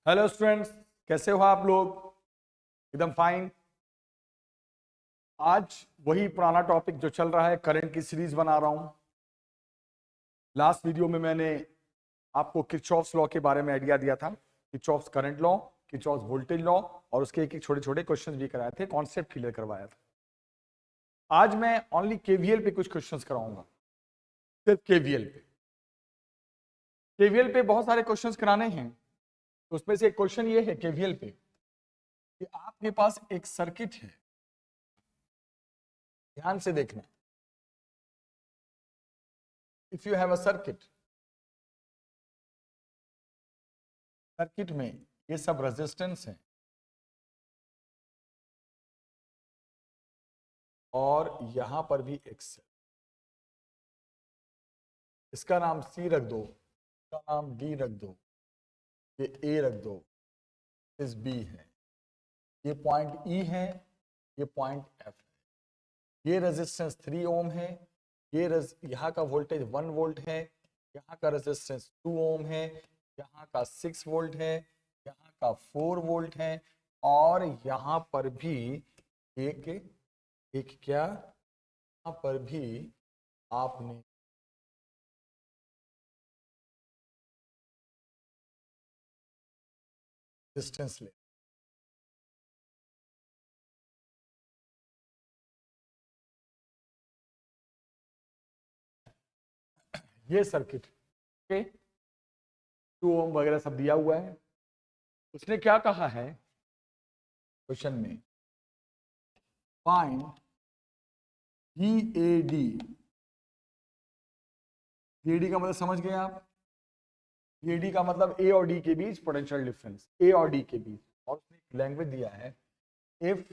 Hello students, कैसे हो आप लोग? एकदम फाइन। आज वही पुराना टॉपिक जो चल रहा है, करंट की सीरीज बना रहा हूं। लास्ट वीडियो में मैंने आपको किरचॉफ्स लॉ के बारे में आइडिया दिया था, Kirchhoff's current law, Kirchhoff's voltage law, और उसके एक एक छोटे छोटे क्वेश्चन भी कराए थे, कॉन्सेप्ट क्लियर करवाया था। आज मैं ओनली केवीएल पे कुछ क्वेश्चंस कराऊंगा, सिर्फ केवीएल पे। केवीएल पे बहुत सारे क्वेश्चंस कराने हैं, तो उसमें से एक क्वेश्चन ये है केवीएल पे कि आपके पास एक सर्किट है, ध्यान से देखना। If you have a circuit, circuit में ये सब रेजिस्टेंस है और यहां पर भी एक्स है। इसका नाम सी रख दो, इसका नाम डी रख दो, ये ए रख दो, इस बी है, ये पॉइंट ई है, ये पॉइंट एफ है। ये रेजिस्टेंस 3 ओम है, ये यहाँ का वोल्टेज 1 वोल्ट है, यहाँ का रेजिस्टेंस 2 ओम है, यहाँ का 6 वोल्ट है, यहाँ का 4 वोल्ट है, और यहाँ पर भी एक क्या, यहाँ पर भी आपने डिस्टेंस ले। ये सर्किट के 2 ओम वगैरह सब दिया हुआ है। उसने क्या कहा है क्वेश्चन में, फाइंड ईएडी। ईएडी का मतलब समझ गए आप? ईएडी का मतलब ए और डी के बीच पोटेंशियल डिफरेंस, ए और डी के बीच। और उसने एक लैंग्वेज दिया है, if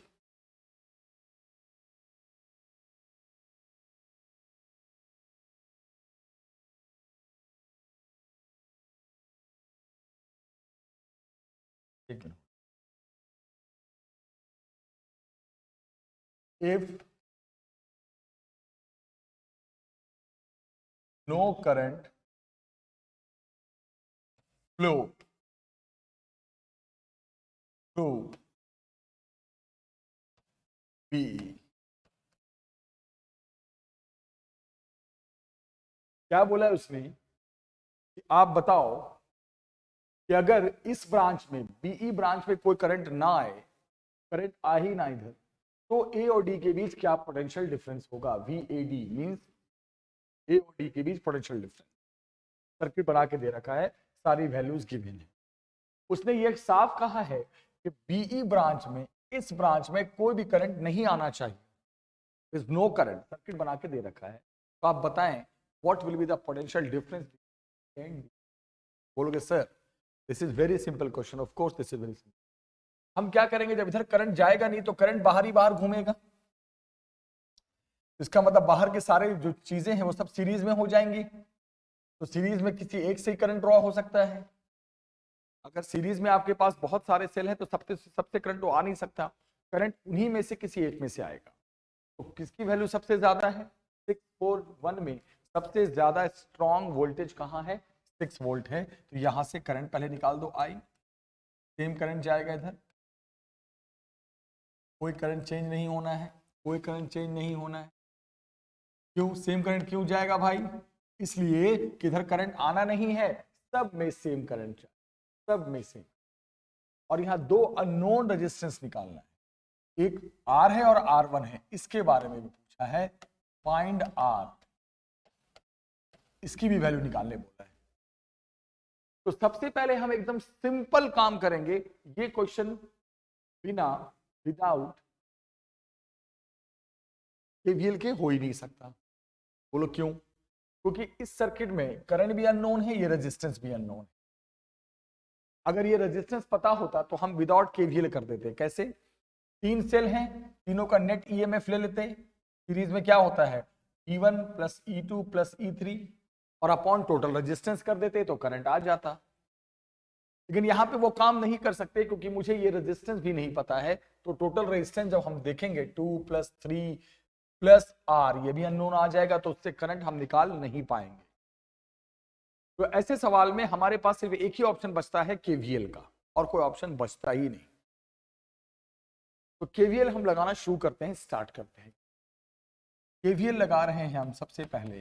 if no current flow through PE। क्या बोला है उसने कि आप बताओ कि अगर इस ब्रांच में, बीई ब्रांच में कोई करंट ना आए, करंट आ ही ना इधर, तो ए और डी के बीच क्या पोटेंशियल डिफरेंस होगा। VAD मींस ए और डी के बीच पोटेंशियल डिफरेंस। सर्किट बना के दे रखा है, सारी वैल्यूज गिवन है। उसने ये साफ कहा है कि बीई ब्रांच में, इस ब्रांच में कोई भी करंट नहीं आना चाहिए, इज नो करंट। सर्किट बना के दे रखा है, तो आप बताएं what will be the potential difference. बोलोगे sir this is very simple question. Of course this is very simple. हम क्या करेंगे, जब इधर करंट जाएगा नहीं तो करंट बाहर ही बाहर घूमेगा, इसका मतलब बाहर के सारे जो चीजें हैं वो सब सीरीज में हो जाएंगी। तो सीरीज में किसी एक से ही करंट ड्रॉ हो सकता है। अगर सीरीज में आपके पास बहुत सारे सेल हैं तो सबसे करंट तो आ नहीं सकता, करंट उन्हीं में से किसी एक में से आएगा। तो किसकी वैल्यू सबसे ज्यादा है? 641 में सबसे ज्यादा स्ट्रॉन्ग वोल्टेज कहां है? 6 वोल्ट है। तो यहां से करंट पहले निकाल दो, आई सेम करंट जाएगा इधर, कोई करंट चेंज नहीं होना है, कोई करंट चेंज नहीं होना है। क्यों सेम करंट क्यों जाएगा भाई? इसलिए कि इधर करंट आना नहीं है, सब में सेम करंट जाए, सब में सेम। और यहां 2 अननोन रेजिस्टेंस निकालना है, एक R है और R1 है। इसके बारे में भी पूछा है, फाइंड R, इसकी भी वैल्यू निकालने बोला है। तो सबसे पहले हम एकदम सिंपल काम करेंगे, ये क्वेश्चन बिना विदाउट केवीएल के हो ही नहीं सकता। बोलो क्यों? क्योंकि इस सर्किट में करंट भी अननोन है, ये रेजिस्टेंस भी अननोन है। अगर ये रेजिस्टेंस पता होता तो हम विदाउट केवीएल कर देते। कैसे? 3 सेल हैं, तीनों का नेट ईएमएफ ले लेते। सीरीज में क्या होता है, E1 plus E2 plus E3 और अपॉन टोटल रेजिस्टेंस कर देते तो करंट आ जाता। लेकिन यहां पे वो काम नहीं कर सकते क्योंकि मुझे ये रेजिस्टेंस भी नहीं पता है। तो टोटल रेजिस्टेंस जब हम देखेंगे 2 प्लस 3 प्लस R, ये भी अननोन आ जाएगा, तो उससे करंट हम निकाल नहीं पाएंगे। तो ऐसे सवाल में हमारे पास सिर्फ एक ही ऑप्शन बचता है केवीएल का। और कोई ऑप्शन बचता ही नहीं। तो केवीएल हम लगाना शुरू करते हैं, स्टार्ट करते हैं। केवीएल लगा रहे हैं हम सबसे पहले।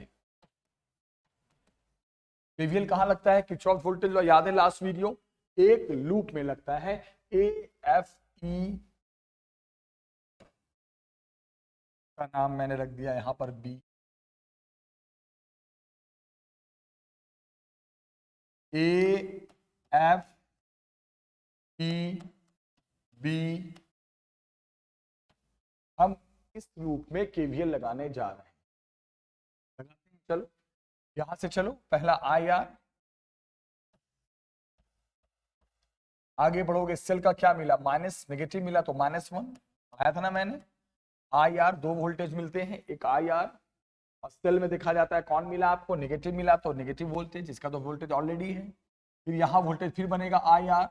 केवीएल कहां लगता है? किरचॉफ वोल्टेज लॉ याद है लास्ट वीडियो, एक लूप में लगता है। AFE का नाम मैंने रख दिया यहां पर B, AFEB। हम इस लूप में केवीएल लगाने जा रहे हैं। लगाते हैं, चलो यहां से चलो। पहला IR, आगे बढ़ोगे सेल का क्या मिला? माइनस, नेगेटिव मिला तो -1 आया था ना मैंने। IR 2 वोल्टेज मिलते हैं, एक IR और सेल में देखा जाता है कौन मिला आपको? नेगेटिव मिला तो नेगेटिव वोल्टेज, इसका तो वोल्टेज ऑलरेडी है। फिर यहां वोल्टेज फिर बनेगा IR,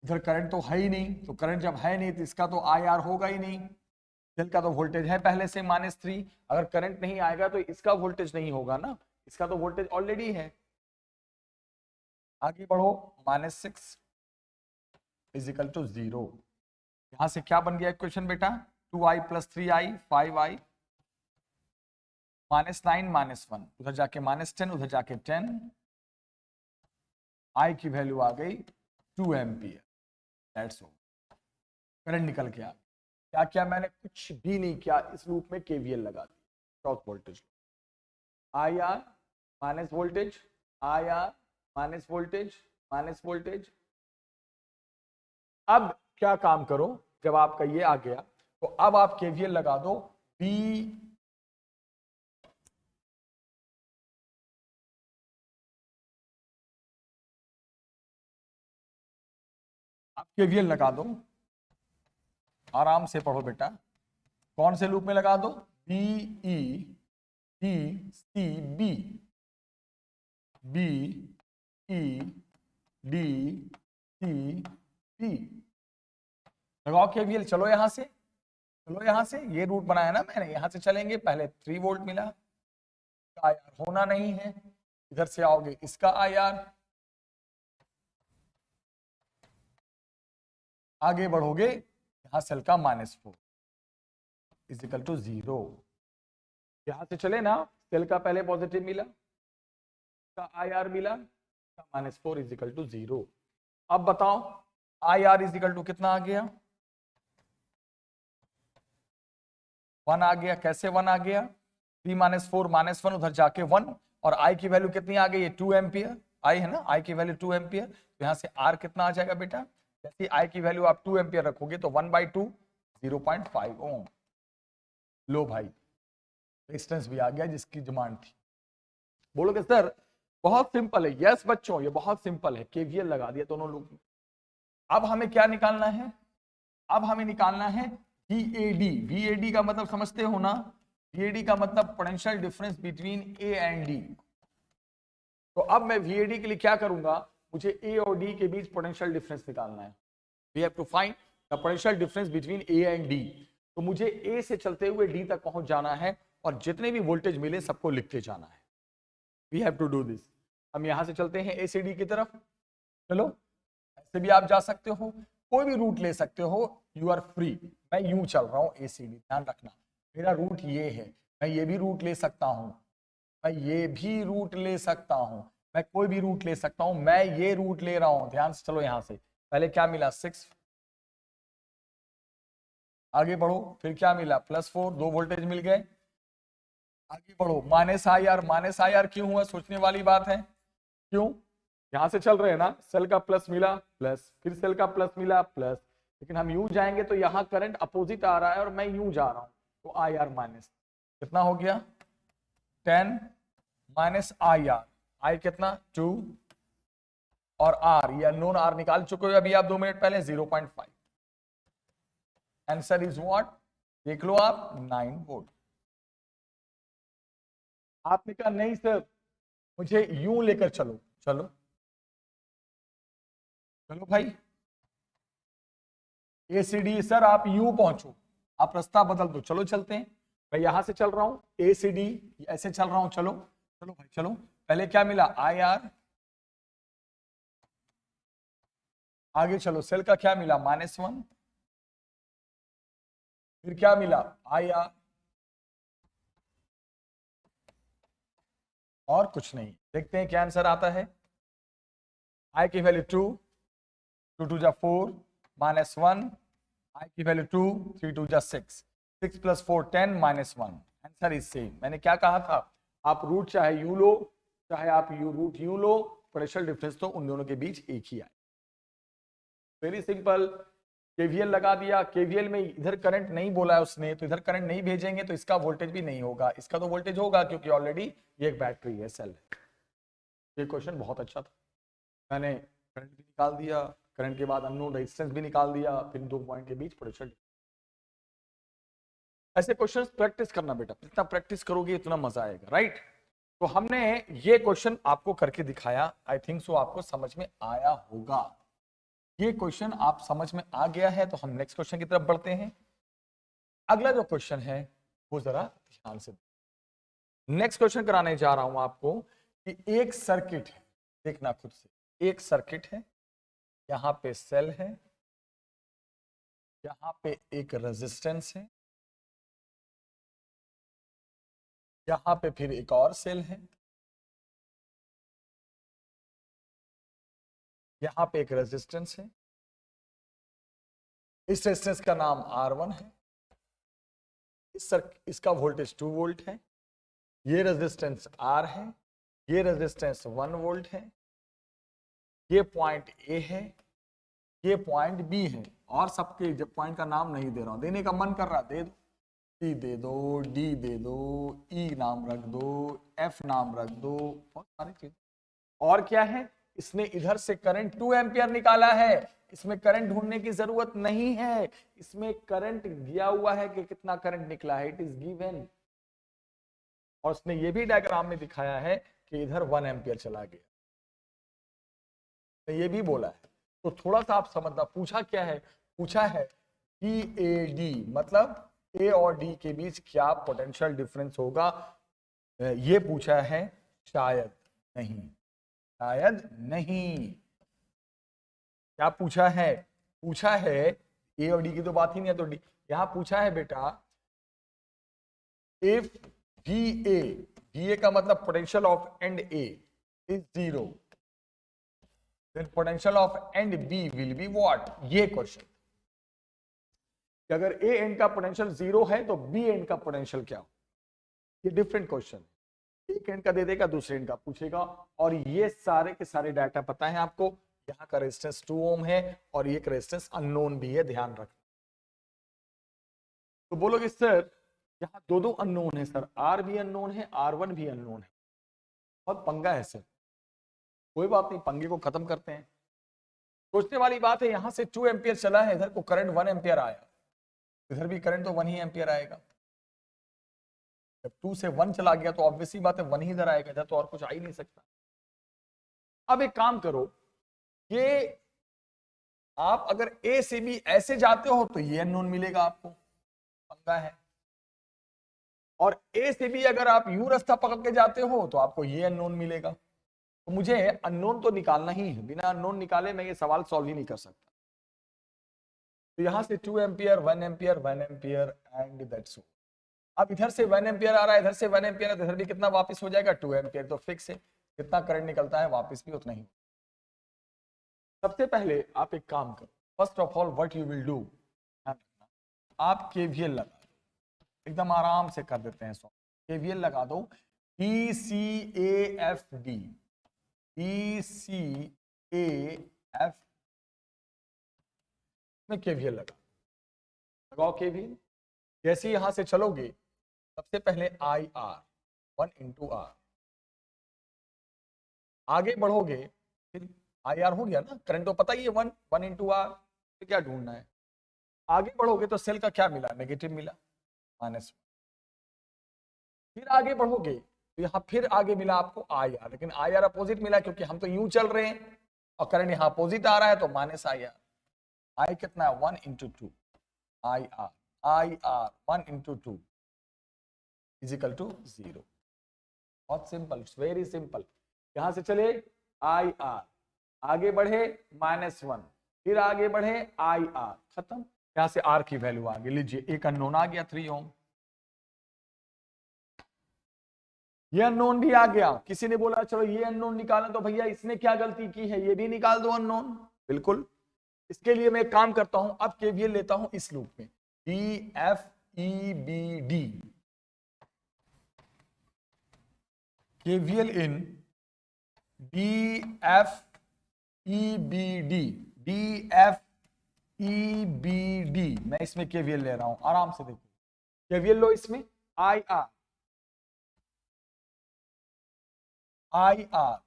इधर करंट तो है ही नहीं, तो करंट जब है नहीं तो इसका तो IR होगा ही नहीं। सेल का तो वोल्टेज है पहले से -3, अगर करंट नहीं आएगा तो इसका वोल्टेज नहीं होगा ना, इसका तो वोल्टेज ऑलरेडी है। आगे बढ़ो, -6 इजिकल टू 0। यहां से क्या बन गया इक्वेशन बेटा? 2i + 3i 5i, -9 -1, उधर जाके -10, उधर जाके 10, i की वैल्यू आ गई 2 एम्पियर। दैट्स ऑल, करंट निकल के आ। क्या किया मैंने? कुछ भी नहीं किया, इस लूप में केवीएल लगा दिया। Cross voltage, IR minus voltage, IR minus voltage, minus voltage. अब क्या काम करो, जब आपका ये आ गया तो अब आप केवीएल लगा दो B, आप केवीएल लगा दो, आराम से पढ़ो बेटा। कौन से लूप में लगा दो? BE DCB, BEDCB लगाओ केवीएल। चलो यहां से, चलो यहां से, ये रूट बनाया ना मैंने, यहां से चलेंगे। पहले 3 वोल्ट मिला, IR होना नहीं है, इधर से आओगे इसका IR, आगे बढ़ोगे यहां सेल का -4 इजिकल टू 0। यहां से चले ना, सेल का पहले पॉजिटिव मिला, का IR मिला, -4 इजिकल टू 0। अब बताओ IR इजिकल टू कितना आ गया? 1 आ गया। कैसे 1 आ गया? 3 - 4 -1, उधर जाके 1, और I की वैल्यू कितनी आ गई? 2 एम्पियर। I है ना, I की वैल्यू 2 एम्पियर, तो यहां से R कितना आ जाएगा बेटा? जैसे I की वैल्यू आप 2 एम्पियर रखोगे तो 1/2 0.5 ओम। लो भाई, रेजिस्टेंस भी आ गया जिसकी डिमांड थी। बोलोगे सर बहुत सिंपल है। यस बच्चों, ये बहुत सिंपल है, केवीएल लगा दिया दोनों लूप में। अब हमें क्या निकालना है? अब हमें निकालना है VAD। VAD का मतलब समझते हो ना? VAD का मतलब potential difference between A and D। तो अब मैं VAD के लिए क्या करूंगा? मुझे A और D के बीच पोटेंशियल डिफरेंस निकालना है। We have to find the potential difference between A and D। तो मुझे A से चलते हुए D तक पहुंच जाना है और जितने भी वोल्टेज मिले सबको लिखते जाना है। We have to do this। हम यहां से चलते हैं A से D की तरफ। चलो, ऐसे भी आप जा सकते हो, कोई भी रूट ले सकते हो, यू आर फ्री। मैं यूं चल रहा हूं A से D, ध्यान रखना मेरा रूट ये है। मैं ये भी रूट ले सकता हूं, मैं ये भी रूट ले सकता हूं, मैं कोई भी रूट ले सकता हूं, मैं ये रूट ले रहा हूं। ध्यान से चलो, यहां से पहले क्या मिला? 6, आगे बढ़ो, फिर क्या मिला? +4, 2 वोल्टेज मिल गए। आगे बढ़ो, -IR क्यों हुआ? सोचने वाली बात है। क्यों? यहां से चल रहे हैं ना, सेल का प्लस मिला प्लस, फिर सेल का प्लस मिला प्लस, लेकिन हम यूं जाएंगे तो यहां करंट अपोजिट आ रहा है और मैं यूं जा रहा हूं, तो IR माइनस कितना हो गया? 10 -IR, I कितना? 2, और R, ये अननोन R निकाल चुके हो अभी आप 2 मिनट पहले, 0.5। Answer is what? देख लो आप, 9 वोल्ट। आपने कहा नहीं सर मुझे यूं लेकर चलो। चलो चलो भाई, ACD सर आप यूं पहुंचो, आप रास्ता बदल दो। चलो चलते हैं, मैं यहां से चल रहा हूं ACD, ऐसे चल रहा हूं। चलो चलो भाई चलो, पहले क्या मिला? IR, आगे चलो, सेल का क्या मिला, -1, फिर क्या मिला, IR, और कुछ नहीं। देखते हैं क्या आंसर आता है। I की वैल्यू 2, 2 2 जा 4, -1, I की वैल्यू 2, 3 2 जा 6, 6 + 4 10, -1। Answer is same. मैंने क्या कहा था, आप रूट चाहे यू लो चाहे आप रूट यू लो, पोटेंशियल डिफरेंस तो उन दोनों के बीच एक ही आए। Very simple. केवीएल लगा दिया, केवीएल में इधर करंट नहीं बोला है उसने, तो इधर करंट नहीं भेजेंगे तो इसका वोल्टेज भी नहीं होगा, इसका तो वोल्टेज होगा क्योंकि ऑलरेडी ये एक बैटरी है, सेल है। ये क्वेश्चन बहुत अच्छा था। मैंने करंट भी निकाल दिया, करंट के बाद अननोन रेजिस्टेंस भी निकाल दिया, फिर दो पॉइंट के बीच पोटेंशियल। ऐसे क्वेश्चंस प्रैक्टिस करना बेटा, जितना प्रैक्टिस करोगे इतना मजा आएगा, राइट। तो हमने ये क्वेश्चन आपको करके दिखाया, आई थिंक सो आपको समझ में आया होगा। ये क्वेश्चन आप समझ में आ गया है तो हम नेक्स्ट क्वेश्चन की तरफ बढ़ते हैं। अगला जो क्वेश्चन है वो जरा ध्यान से, नेक्स्ट क्वेश्चन कराने जा रहा हूं आपको कि एक सर्किट है, देखना खुद से, एक सर्किट है, यहां पे सेल है, यहां पे एक रेजिस्टेंस है, यहां पे फिर एक और सेल है, यहां पे एक रेजिस्टेंस है, इस रेजिस्टेंस का नाम R1 है, इसका वोल्टेज 2 वोल्ट है, ये रेजिस्टेंस R है, ये रेजिस्टेंस 1 वोल्ट है, ये पॉइंट A है, ये पॉइंट B है, और सबके जब पॉइंट का नाम नहीं दे रहा हूं, देने का मन कर रहा दे दो, C दे दो, D दे दो, E नाम रख दो, F नाम रख दो, बहुत सारी चीज। और क्या है, इसने इधर से करंट 2 एम्पियर निकाला है, इसमें करंट ढूंढने की जरूरत नहीं है, इसमें करंट दिया हुआ है कि कितना करंट निकला है, इट इज गिवन। और उसने ये भी डायग्राम में दिखाया है कि इधर 1 एम्पियर चला गया, तो ये भी बोला है। तो थोड़ा सा आप समझना, पूछा क्या है, पूछा है PAD मतलब ए और डी के बीच क्या पोटेंशियल डिफरेंस होगा, ये पूछा है, शायद नहीं, शायद नहीं। क्या पूछा है, पूछा है ए और डी की तो बात ही नहीं है, तो डी यहां पूछा है बेटा, इफ VA का मतलब potential of and A is 0, then potential of end B will be what, ये क्वेश्चन, अगर A एंड का पोटेंशियल 0 है तो B एंड का पोटेंशियल क्या हो, ये डिफरेंट क्वेश्चन, एक एंड का दे देगा, दूसरे एंड का पूछेगा, और ये सारे के सारे डाटा पता है आपको। यहाँ का रेजिस्टेंस 2 ओम है और ये रेजिस्टेंस अननोन भी है, ध्यान रखना। तो बोलोगे सर यहाँ दो दो अननोन है सर, R भी अननोन है, R1 भी अननोन है, बहुत पंगा है सर। कोई बात नहीं, पंगे को खत्म करते हैं। सोचने वाली बात है, यहां से 2 एम्पियर चला है, इधर को करंट 1 एम्पियर आया, इधर भी करंट तो 1 ही एम्पियर आएगा। जब 2 से 1 चला गया तो ऑब्वियसली बात है 1 ही इधर आएगा, इधर तो और कुछ आ ही नहीं सकता। अब एक काम करो, ये आप अगर A से B ऐसे जाते हो तो ये अननोन मिलेगा आपको, पंगा है। और A से B अगर आप यू रास्ता पकड़ के जाते हो तो आपको ये अननोन मिलेगा। तो मुझे अननोन तो निकालना ही है, बिना अननोन निकाले मैं ये सवाल सॉल्व ही नहीं कर सकता। तो यहां से 2 ampere 1 ampere 1 ampere and that's all. अब इधर से 1 एम्पियर आ रहा है, इधर से 1 एम्पियर है, तो इधर भी कितना वापस हो जाएगा, 2 एम्पियर, तो फिक्स है, कितना करंट निकलता है वापस भी उतना ही। सबसे पहले आप एक काम करो, first of all what you will do, आप केवीएल लगा दो, एकदम आराम से कर देते हैं सॉल्व। केवीएल लगा दो, PCAFD, PCAF में केवीएल लगाओ केवीएल। जैसे यहां से चलोगे, सबसे पहले IR 1 इंटू R, आगे बढ़ोगे फिर IR हो गया ना, करंट तो पता ही है 1 इंटू R, फिर क्या ढूंढना है। आगे बढ़ोगे तो सेल का क्या मिला, नेगेटिव मिला, -1। फिर आगे बढ़ोगे तो यहाँ फिर आगे मिला आपको IR, लेकिन IR अपोजिट मिला क्योंकि हम तो यूं चल रहे हैं और करंट यहाँ अपोजिट आ रहा है, तो -IR। I कितना है, 1 into 2, IR 1 into 2 is equal to 0। बहुत सिंपल, वेरी सिंपल। यहां से चले IR, आगे बढ़े -1, फिर आगे बढ़े आई आर, खत्म। यहां से आर की वैल्यू आ गई, लीजिए एक अननोन आ गया 3 ओम, ये अननोन भी आ गया। किसी ने बोला चलो ये अननोन निकालना, तो भैया इसने क्या गलती की है, ये भी निकाल दो अननोन, बिल्कुल। इसके लिए मैं एक काम करता हूं, अब केवीएल लेता हूं इस लूप में, D F E B D, KVL in D F E B D, D F E B D, मैं इसमें केवीएल ले रहा हूं, आराम से देखो, केवीएल लो इसमें, आई आर, आई आर,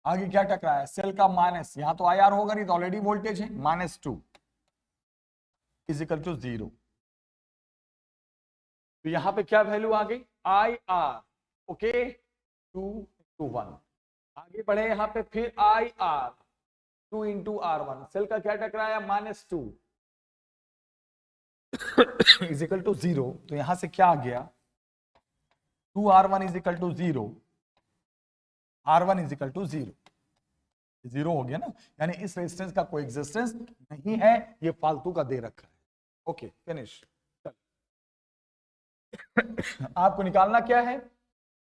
आगे क्या टकराया है, सेल का माइनस, यहां तो आई आर होगा नहीं, तो ऑलरेडी वोल्टेज है, -2 इजिकल टू 0, तो यहां पे क्या वैल्यू आ गई, आई आर, ओके, 2 to 1। आगे बढ़े यहां पे, फिर I R 2 into R1, cell का क्या टकराया, -2 इजिकल टू 0, तो यहां से क्या आ गया, 2R1 is equal to 0, R1 is equal to 0, 0 हो गया ना, यानी इस रेजिस्टेंस का कोई एग्जिस्टेंस नहीं है, ये फालतू का दे रखा है। Okay finish. आपको निकालना क्या है,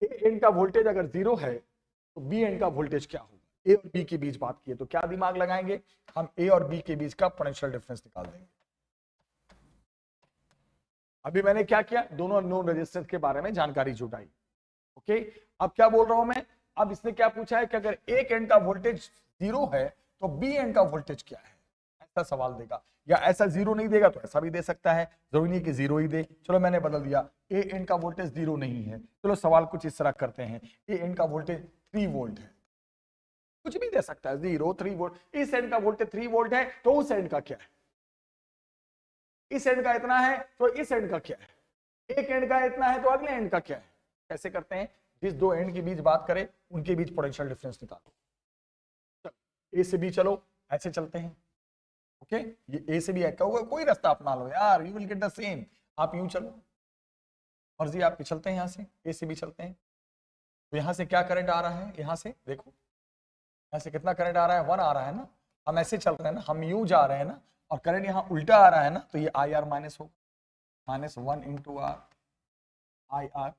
ए एंड का वोल्टेज अगर 0 है तो बी एंड का वोल्टेज क्या होगा, ए और बी के बीच बात की है, तो क्या दिमाग लगाएंगे, हम ए और बी के बीच का पोटेंशियल डिफरेंस निकाल देंगे। अभी मैंने क्या किया, दोनों अननोन रेजिस्टेंस के बारे में जानकारी जुटाई, ओके। अब क्या बोल रहा हूं मैं, अब इसने क्या पूछा है कि अगर एक एंड का वोल्टेज 0 है तो बी एंड का वोल्टेज क्या है, ऐसा सवाल देगा, या ऐसा 0 नहीं देगा तो ऐसा भी दे सकता है, जरूरी नहीं कि 0 ही दे। चलो मैंने बदल दिया, ए एंड का वोल्टेज 0 नहीं है, चलो सवाल कुछ इस तरह करते हैं, ए एंड का वोल्टेज 3 वोल्ट है, कुछ भी दे सकता है, 0 3 वोल्ट, इस एंड का वोल्टेज 3 वोल्ट है, तो उस एंड का क्या है, इस एंड का इतना है तो इस एंड का क्या है, एक एंड का इतना है तो अगले एंड का क्या है। कैसे करते हैं, जिस दो एंड के बीच बात करें उनके बीच पोटेंशियल डिफरेंस निकालो, ए से बी चलो, ऐसे चलते हैं, ओके, ये ए से बी होगा, कोई रास्ता अपना लो यार, you will get the same, आप यूं चलो, मर्जी आपकी, चलते हैं यहां से, ए से बी चलते हैं, तो यहां से क्या करंट आ रहा है, यहां से देखो, यहां से कितना करंट आ रहा है, 1 आ रहा है ना, हम ऐसे चल रहे हैं ना, हम यूं जा रहे हैं ना, और करंट यहाँ उल्टा आ रहा है ना, तो ये आई आर माइनस होगा, -1 into R, I R,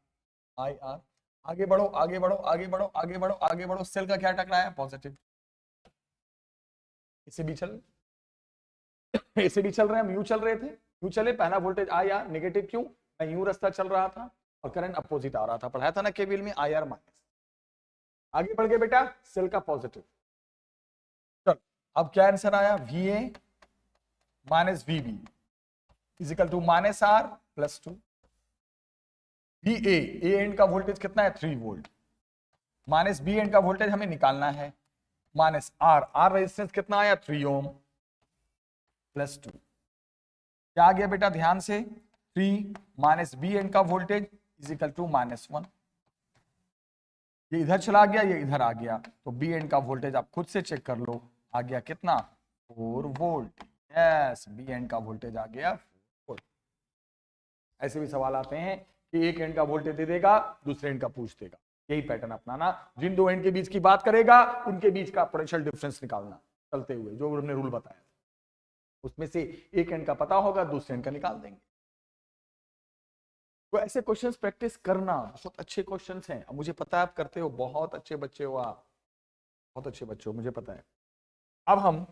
I R, आगे बढ़ो आगे बढ़ो आगे बढ़ो आगे बढ़ो आगे बढ़ो, सेल का क्या टकराया है, पॉजिटिव, इसे भी चल, इसे भी चल रहे हैं, हम यू चल रहे थे, यू चले, पहला वोल्टेज आई आर नेगेटिव, क्यों, मैं यू रास्ता चल रहा था और करंट अपोजिट आ रहा था, पढ़ाया था ना केवीएल में, आई आर माइनस, आगे बढ़ गए बेटा, सेल का पॉजिटिव, चलो अब क्या आंसर आया, VA minus VB is equal to -R + 2, VA, A end का वोल्टेज कितना है, 3 वोल्ट, माइनस बी एंड का वोल्टेज हमें निकालना है, -R, R रेजिस्टेंस कितना आया, 3 ओम + 2, क्या आ गया बेटा ध्यान से, 3 माइनस बी एंड का वोल्टेज इजिकल टू -1, ये इधर चला गया, ये इधर आ गया, तो बी एंड का वोल्टेज आप खुद से चेक कर लो, आ गया कितना, 4 वोल्ट, यस, बी एंड का वोल्टेज आ गया 4 वोल्ट। ऐसे भी सवाल आते हैं कि एक एंड का वोल्टेज दे देगा, दूसरे एंड का पूछ देगा, यही पैटर्न अपनाना, जिन दो एंड के बीच की बात करेगा उनके बीच का पोटेंशियल डिफरेंस निकालना, चलते हुए जो हमने रूल बताया, उसमें से एक एंड का पता होगा, दूसरे एंड का निकाल देंगे। तो ऐसे क्वेश्चंस प्रैक्टिस करना, बहुत अच्छे क्वेश्चंस हैं, अब मुझे पता है आप करते हो, बहुत अच्छे बच्चे हो आप, बहुत अच्छे बच्चे हो, मुझे पता है। अब हम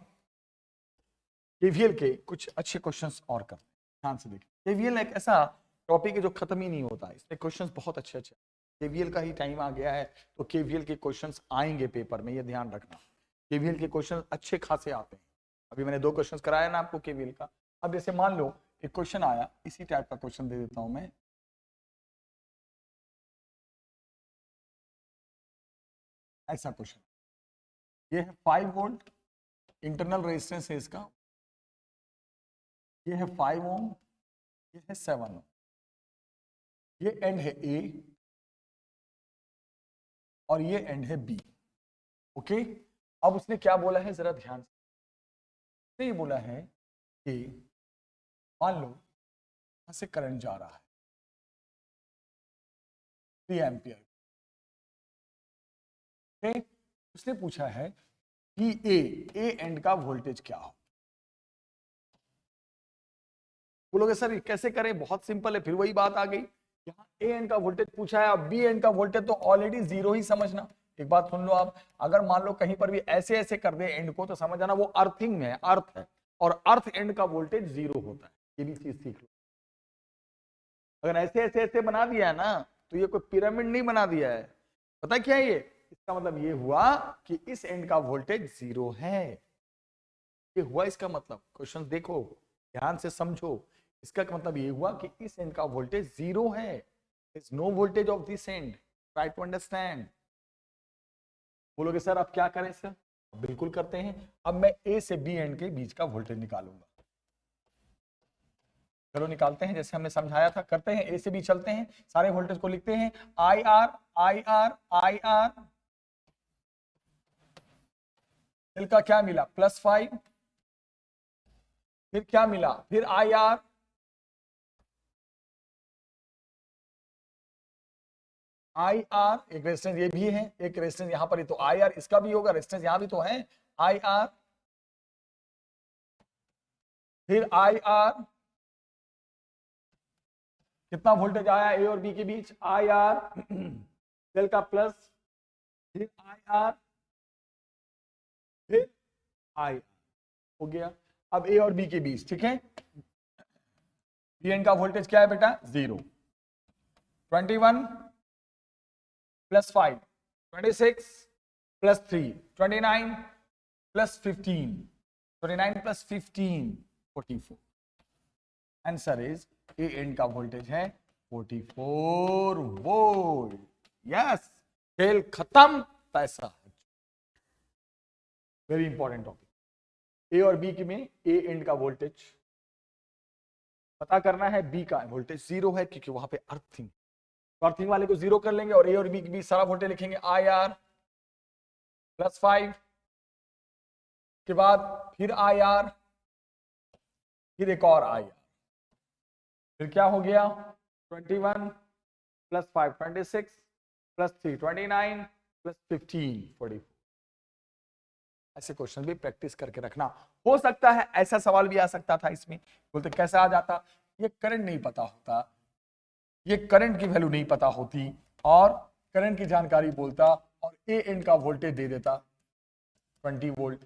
केवीएल के कुछ अच्छे क्वेश्चंस और करते हैं, ध्यान से देखिए, केवीएल एक ऐसा टॉपिक है जो खत्म ही नहीं होता, इसमें क्वेश्चंस बहुत अच्छे अच्छे, केवीएल का ही टाइम आ गया है, तो केवीएल के क्वेश्चंस आएंगे पेपर में, ये ध्यान रखना, केवीएल के क्वेश्चन अच्छे खासे आते हैं। अभी मैंने 2 क्वेश्चंस कराया ना आपको केवीएल का, अब जैसे मान लो एक क्वेश्चन आया, इसी टाइप का क्वेश्चन दे देता हूं मैं, ऐसा क्वेश्चन, ये है 5 वोल्ट, इंटरनल रेजिस्टेंस है इसका, ये है 5 ओम, ये है 7 ओम, ये एंड है ए और ये एंड है बी, ओके। अब उसने क्या बोला है, जरा ध्यान से, ये बोला है कि मान लो यहां से करंट जा रहा है 3 एम्पियर, ओके, उसने पूछा है कि ए एंड का वोल्टेज क्या हो। बोलोगे सर ये कैसे करें, बहुत सिंपल है, फिर वही बात आ गई, यहाँ ए एंड का वोल्टेज पूछा है, अब बी एंड का वोल्टेज तो ऑलरेडी जीरो ही समझना। एक बात सुन लो आप, अगर मान लो कहीं पर भी ऐसे ऐसे कर दे एंड को, तो समझ जाना वो अर्थिंग में है, अर्थ है, और अर्थ एंड का वोल्टेज जीरो होता है, ये भी चीज सीख लो। अगर ऐसे ऐसे ऐसे बना दिया है ना, तो ये कोई पिरामिड नहीं बना दिया है, पता क्या है ये, इसका मतलब ये हुआ कि इस एंड का वोल्टेज जीरो है, ये हुआ इसका मतलब। क्वेश्चन देखो ध्यान से समझो, इसका मतलब ये हुआ कि इस एंड का वोल्टेज जीरो है, is no voltage of this end, try to understand. बोलोगे सर अब क्या करें सर, बिल्कुल करते हैं। अब मैं ए से बी एंड के बीच का वोल्टेज निकालूंगा, चलो निकालते हैं, जैसे हमने समझाया था करते हैं। ए से बी चलते हैं, सारे वोल्टेज को लिखते हैं, I R I R I R, L का क्या मिला +5, फिर क्या मिला, फिर आई आर, आई आर, एक रेजिस्टेंस ये भी है, एक रेजिस्टेंस यहां पर ही, तो आई आर इसका भी होगा, रेजिस्टेंस यहां भी तो है, आई आर, फिर आई आर, कितना वोल्टेज आया ए और बी के बीच, आई आर, सेल का प्लस, फिर आई आर, फिर आई आर, हो गया। अब ए और बी के बीच, ठीक है, बी एन का वोल्टेज क्या है बेटा, 0, 21 + 5, 26 + 3, 29 + 15, 29 + 15, 44। आंसर इज ए एंड का वोल्टेज है 44 वोल्ट। यस, खेल खत्म, पैसा। Very important topic. ए और बी में ए एंड का वोल्टेज पता करना है, बी का वोल्टेज 0 है क्योंकि वहां पे अर्थिंग, तो अर्थिंग वाले को 0 कर लेंगे, और ए और बी के बीच सारा वोल्टेज लिखेंगे आई आर +5 के बाद फिर आई आर, फिर एक और आई आर, फिर क्या हो गया 21 + 5 26 + 3 29 + 15 44। ऐसे क्वेश्चन भी प्रैक्टिस करके रखना। हो सकता है ऐसा सवाल भी आ सकता था इसमें, बोलते कैसा आ जाता, ये करंट नहीं पता होता, ये करंट की वैल्यू नहीं पता होती, और करंट की जानकारी बोलता और ए एंड का वोल्टेज दे देता 20 वोल्ट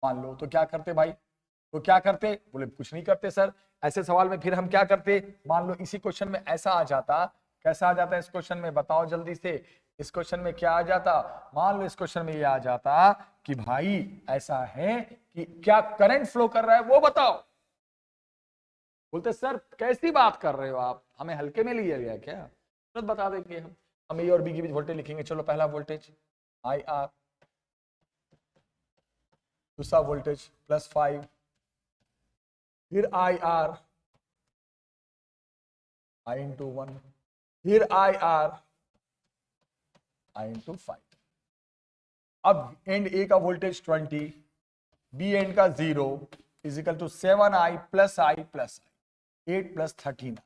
मान लो, तो क्या करते भाई, तो क्या करते, बोले कुछ नहीं करते सर। ऐसे सवाल में फिर हम क्या करते, मान लो इसी क्वेश्चन में ऐसा आ जाता, कैसा आ जाता इस क्वेश्चन में, बताओ जल्दी से, इस क्वेश्चन में क्या आ जाता, मान लो इस क्वेश्चन में ये आ जाता कि भाई ऐसा है कि क्या करंट फ्लो कर रहा है वो बताओ, बोलते सर कैसी बात कर रहे हो आप, हमें हल्के में लिया गया क्या, तो बता देंगे हम ए और बी के बीच वोल्टेज लिखेंगे। चलो पहला वोल्टेज आई आर, दूसरा वोल्टेज +5, फिर आई आर I/1, फिर आई आर I/5। अब एंड ए का वोल्टेज 20, बी एंड का 0 = 7i + i + i, 8 + 13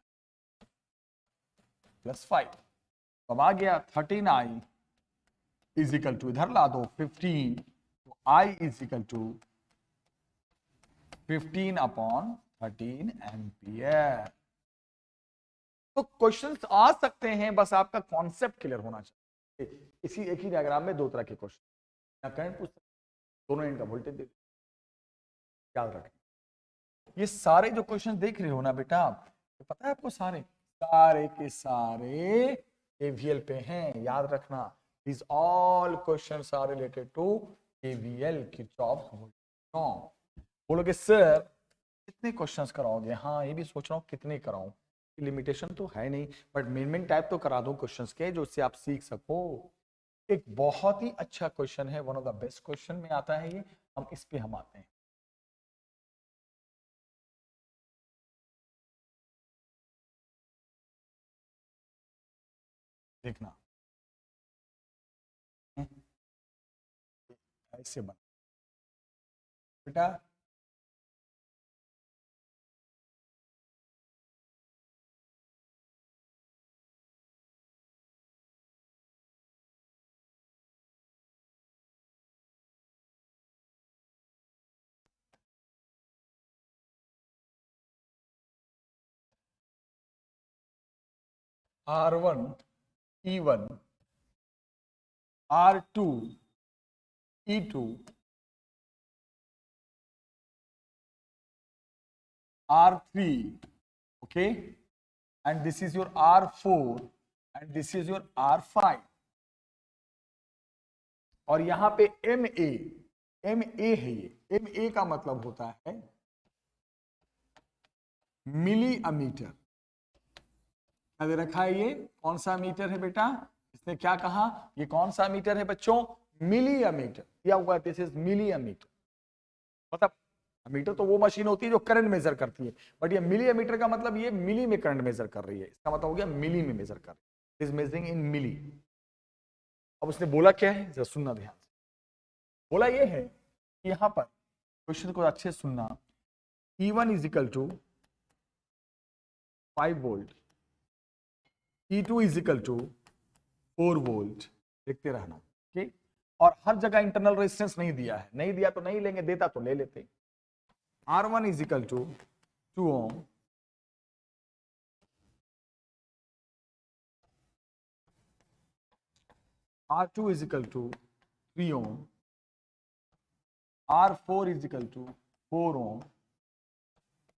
+ 5, अब आ गया 13i = इधर ला दो 15, तो i = 15/13 एम्पियर। तो क्वेश्चंस आ सकते हैं, बस आपका कॉन्सेप्ट क्लियर होना चाहिए। इसी एक ही डायग्राम में दो तरह के क्वेश्चन, करंट पूछ सकते, दोनों एंड का वोल्टेज दे, याद रखें। ये सारे जो क्वेश्चन देख रहे हो ना बेटा, तो पता है आपको सारे सारे के सारे केवीएल पे हैं, याद रखना। These all questions are related to KVL, Kirchhoff voltage law. बोलोगे सर कितने क्वेश्चंस कराओगे, हाँ ये भी सोच रहा हूँ कितने कराऊं, लिमिटेशन तो है नहीं, बट मेन टाइप तो करा दूं क्वेश्चंस के, जो इससे आप सीख सको। एक बहुत ही अच्छा क्वेश्चन है, one of the best question में आता है ये, हम इस पे हम आते हैं। देखना ऐसे बना बेटा, R1 E1 R2 E2 R3, okay, and this is your R4 and this is your R5. और यहां पे MA है, ये MA का मतलब होता है मिली अमीटर। क्या दे रखा है, ये कौन सा मीटर है बेटा, इसने क्या कहा, ये कौन सा मीटर है बच्चों, मिली अमीटर दिया हुआ है, दिस इज मिली अमीटर। मतलब अमीटर तो वो मशीन होती है जो करंट मेजर करती है, बट ये मिली अमीटर का मतलब ये मिली में करंट मेजर कर रही है, इसका मतलब हो गया मिली में मेजर कर रही है, इज मेजरिंग इन मिली। अब उसने बोला क्या है, जरा सुनना ध्यान से। बोला ये है कि यहां पर क्वेश्चन को अच्छे से सुनना, E1 is equal to 5 volt, E2 is equal to 4 volt, देखते रहना, ठीक। और हर जगह इंटरनल रेजिस्टेंस नहीं दिया है, नहीं दिया तो नहीं लेंगे, देता तो ले लेते। R1 is equal to 2 ohm, R2 is equal to 3 ohm, R4 is equal to 4 ohm,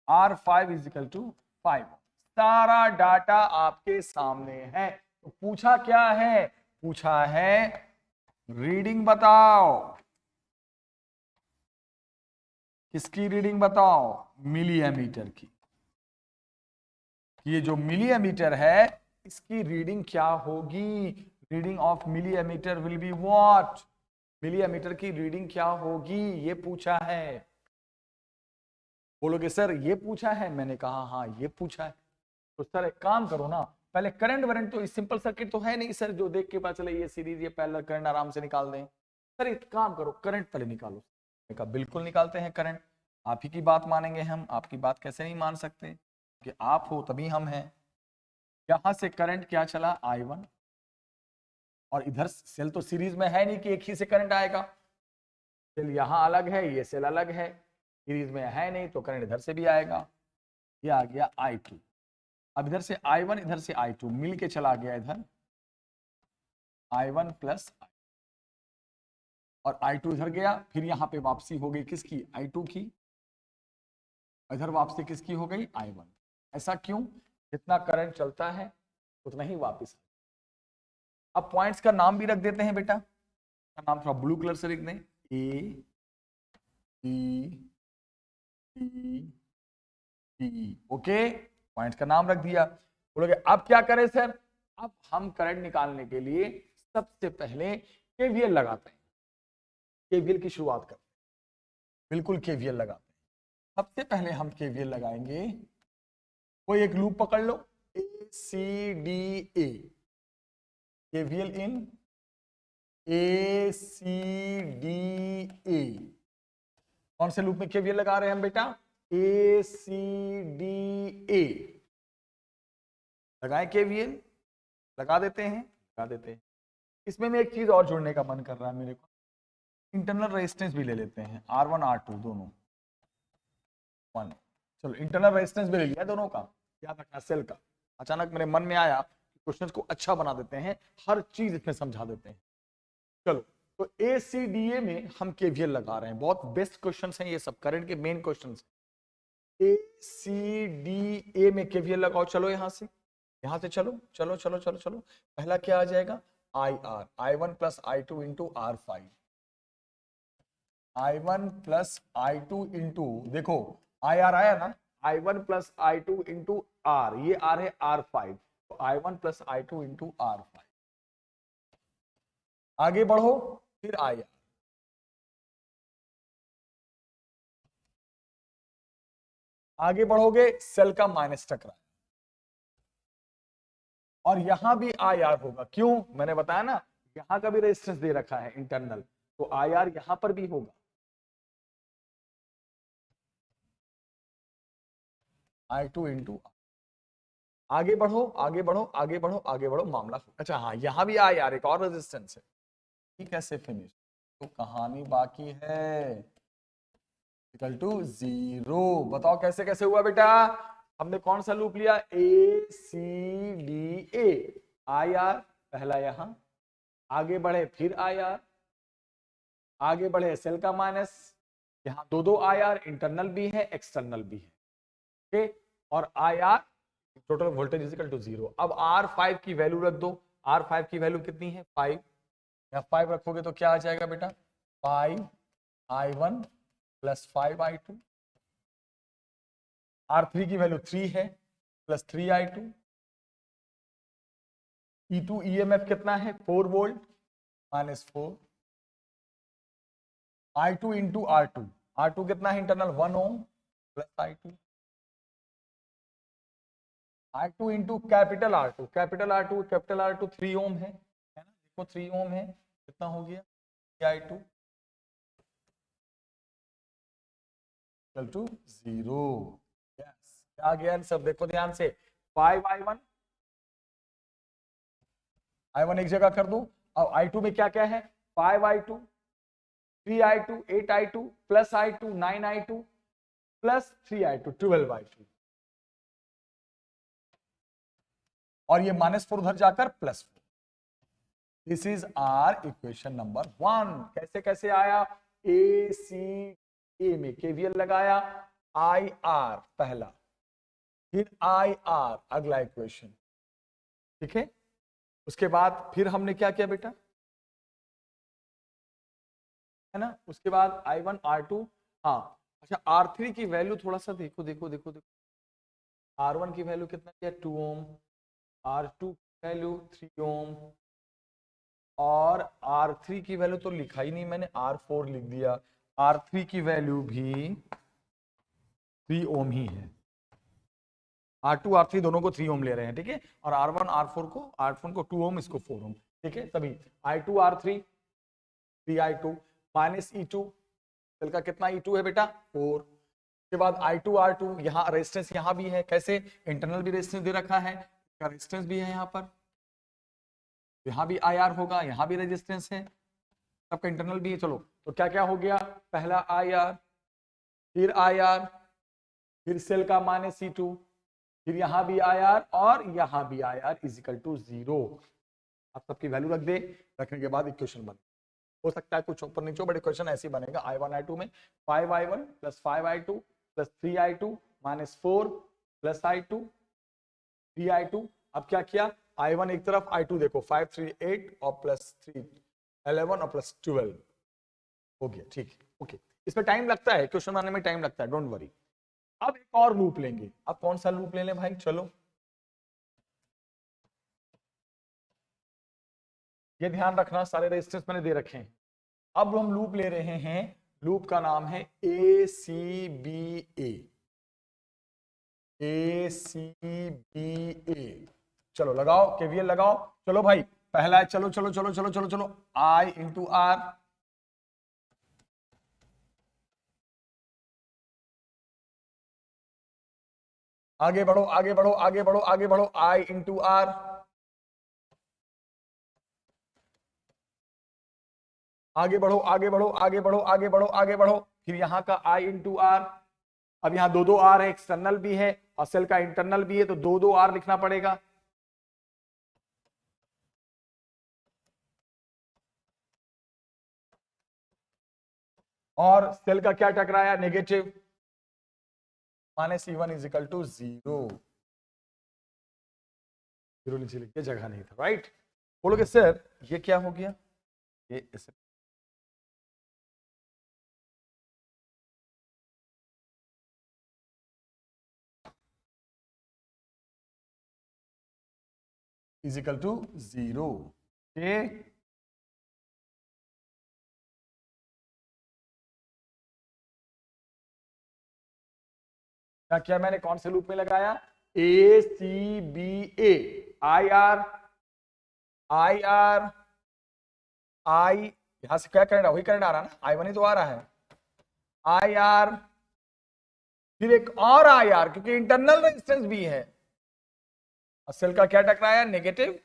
R5 is equal to 5 ohm। सारा डाटा आपके सामने है। तो पूछा क्या है, पूछा है रीडिंग बताओ, किसकी रीडिंग बताओ, मिली एमीटर की। ये जो मिली एमीटर है इसकी रीडिंग क्या होगी, reading of milli ammeter will be what, milli ammeter की रीडिंग क्या होगी, ये पूछा है। बोलोगे सर ये पूछा है, मैंने कहा हाँ ये पूछा है। तो सर एक काम करो ना, पहले करंट वरेंट तो सिंपल सर्किट तो है नहीं सर जो देख के पता चले ये सीरीज ये पैरेलल, करंट आराम से निकाल दें। सर एक काम करो करंट पहले निकालो। मैंने कहा बिल्कुल निकालते हैं करंट, आप ही की बात मानेंगे हम, आपकी बात कैसे नहीं मान सकते कि आप हो तभी हम हैं। यहां से करंट क्या चला I1, और इधर सेल तो सीरीज में है नहीं कि एक ही से करंट आएगा, सेल यहां अलग है, ये सेल अलग है, सीरीज में है नहीं तो करंट इधर से भी आएगा। ये आ गया I2, अब इधर से I1 इधर से I2 मिल के चला गया इधर I1 प्लस I, और I2 इधर गया, फिर यहां पे वापसी हो गई किसकी, I2 की, इधर वापसी किसकी हो गई, I1। ऐसा क्यों, जितना करंट चलता है उतना ही वापस। अब पॉइंट्स का नाम भी रख देते हैं बेटा, का नाम थोड़ा ब्लू कलर से लिख दें, A B C D, okay, points का नाम रख दिया। बोलोगे अब क्या करें सर, अब हम करंट निकालने के लिए सबसे पहले केवीएल लगाते हैं, केवीएल की शुरुआत करते हैं, बिल्कुल केवीएल लगाते हैं। सबसे पहले हम केवीएल लगाएंगे, कोई एक लूप पकड़ लो, ACDA, केवीएल इन ACDA, कौन से लूप में केवीएल लगा रहे हैं हम बेटा, ACDA, लगाए केवीएल, लगा देते हैं, लगा देते हैं। इसमें मैं एक चीज और जोड़ने का मन कर रहा है मेरे को, इंटरनल रेजिस्टेंस भी ले लेते हैं, R1 R2 दोनों 1, चलो इंटरनल रेजिस्टेंस भी ले लिया दोनों का, याद रखना सेल का। अचानक मेरे मन में आया क्वेश्चन को अच्छा बना देते हैं, हर चीज इसमें समझा देते हैं। चलो तो ACDA में हम केवीएल लगा रहे हैं, बहुत बेस्ट क्वेश्चंस हैं ये सब, करंट के मेन क्वेश्चंस। ACDA में केवीएल लगाओ, चलो यहां से चलो चलो चलो चलो चलो, पहला क्या आ जाएगा, IR, I1 plus I2 into R5, I1 plus I2 into, देखो IR आया ना, I1 plus I2 into R, ये R है R5, तो I1 plus I2 into R5। आगे बढ़ो, फिर IR, आगे बढ़ोगे सेल का माइनस टकरा, और यहां भी IR होगा, क्यों, मैंने बताया ना यहां का भी रेजिस्टेंस दे रखा है इंटरनल, तो IR यहां पर भी होगा, I2 इंटू। आगे बढ़ो आगे बढ़ो आगे बढ़ो आगे बढ़ो, मामला, अच्छा हाँ यहां भी IR एक और रेजिस्टेंस है, ठीक, कैसे फिनिश, तो कहानी बाकी है, इक्वल टू 0, बताओ कैसे कैसे हुआ बेटा, हमने कौन सा लूप लिया, ए C D A, I R पहला यहां, आगे बढ़े फिर आई आर, आगे बढ़े सेल का माइनस, यहां दो आई आर, इंटरनल भी है एक्सटर्नल भी है, ओके, और I R total voltage is equal to 0। अब R5 की वैल्यू रख दो, R5 की वैल्यू कितनी है 5, या 5 रखोगे तो क्या आ जाएगा बेटा 5i1 प्लस 5i2, R3 की वैल्यू 3 है प्लस 3i2, E2 EMF कितना है 4 volt minus 4, I2 into R2, R2 कितना है internal 1 ohm plus I2, I2 into capital R2, capital R2 3 ओम है ना, देखो 3 ओम है, कितना हो गया I2 इक्वल टू 0। यस, आ गया आंसर, देखो ध्यान से 5i1, i1 एक जगह कर दो, अब I2 में क्या क्या है 5i2, 3i2, 8i2 plus I2 9i2 plus 3i2 12i2, और ये -4 उधर जाकर +4। This is R equation number 1। कैसे कैसे आया, ए सी ए में केवीएल लगाया, आई आर पहला, फिर आई आर अगला इक्वेशन, ठीक है। उसके बाद फिर हमने क्या किया बेटा, है ना, उसके बाद I1 R2, हाँ अच्छा R3 की वैल्यू थोड़ा सा देखो देखो देखो देखो, R1 की वैल्यू कितना है 2 ओम, R2 की वैल्यू 3 ओम, और R3 की वैल्यू तो लिखा ही नहीं मैंने, R4 लिख दिया, R3 की वैल्यू भी 3 ओम ही है, R2 R3 दोनों को 3 ओम ले रहे हैं, ठीक है, और R1 R4 को 2 ओम, इसको 4 ओम, ठीक है। तभी I2 R3 3i2 minus E2, cell का कितना E2 है बेटा 4, के बाद I2 R2, यहाँ रेजिस्टेंस यहाँ भी है, कैसे इंटरनल भी रेजिस्टेंस दे रखा है, रेजिस्टेंस भी है यहाँ पर, यहाँ भी IR होगा, यहाँ भी रेजिस्टेंस है, सबका इंटरनल भी है। चलो तो क्या क्या हो गया, पहला IR, फिर IR, फिर सेल का माइनस C2, फिर यहाँ भी IR और यहाँ भी IR इज इक्वल टू 0। आप सबकी वैल्यू रख दे, रखने के बाद इक्वेशन बन, हो सकता है कुछ ऊपर नीचे, बट इक्वेशन ऐसे बनेगा I1 I2 में 5i1 plus 5i2 plus 3i2 minus 4 plus I2 3i2। अब क्या किया, I1 एक तरफ, I2 देखो 5 3 8 और प्लस 3 11 और प्लस 12 हो गया, ठीक है, ओके। इसमें टाइम लगता है, क्वेश्चन बनाने में टाइम लगता है, डोंट वरी। अब एक और लूप लेंगे, अब कौन सा लूप ले लें भाई, चलो ये ध्यान रखना, सारे रेजिस्टेंस मैंने दे रखे हैं। अब हम लूप ले रहे हैं, लूप का नाम है ACBA, ACBA। चलो लगाओ केवीएल लगाओ, चलो भाई पहला है, चलो चलो चलो चलो चलो चलो, I इंटू R, आगे बढ़ो आगे बढ़ो आगे बढ़ो आगे बढ़ो, I इंटू R, आगे बढ़ो आगे बढ़ो आगे बढ़ो आगे बढ़ो आगे बढ़ो, फिर यहाँ का I इंटू R। अब यहाँ दो R है, एक्सटर्नल भी है और सेल का इंटरनल भी है, तो दो R लिखना पड़ेगा। और सेल का क्या टकराया, negative, minus E1 is equal to 0। 0 नीचे लिख के जगह नहीं था, राइट। बोलोगे सर ये क्या हो गया, ये इज इक्वल टू 0, ये क्या किया मैंने, कौन से लूप में लगाया, ACBA, IR I, यहां से क्या करंट, वही करंट आ रहा है ना, I1 ही तो आ रहा है, IR, फिर एक और IR, क्योंकि इंटरनल रेजिस्टेंस भी है, और सेल का क्या टकराया, नेगेटिव।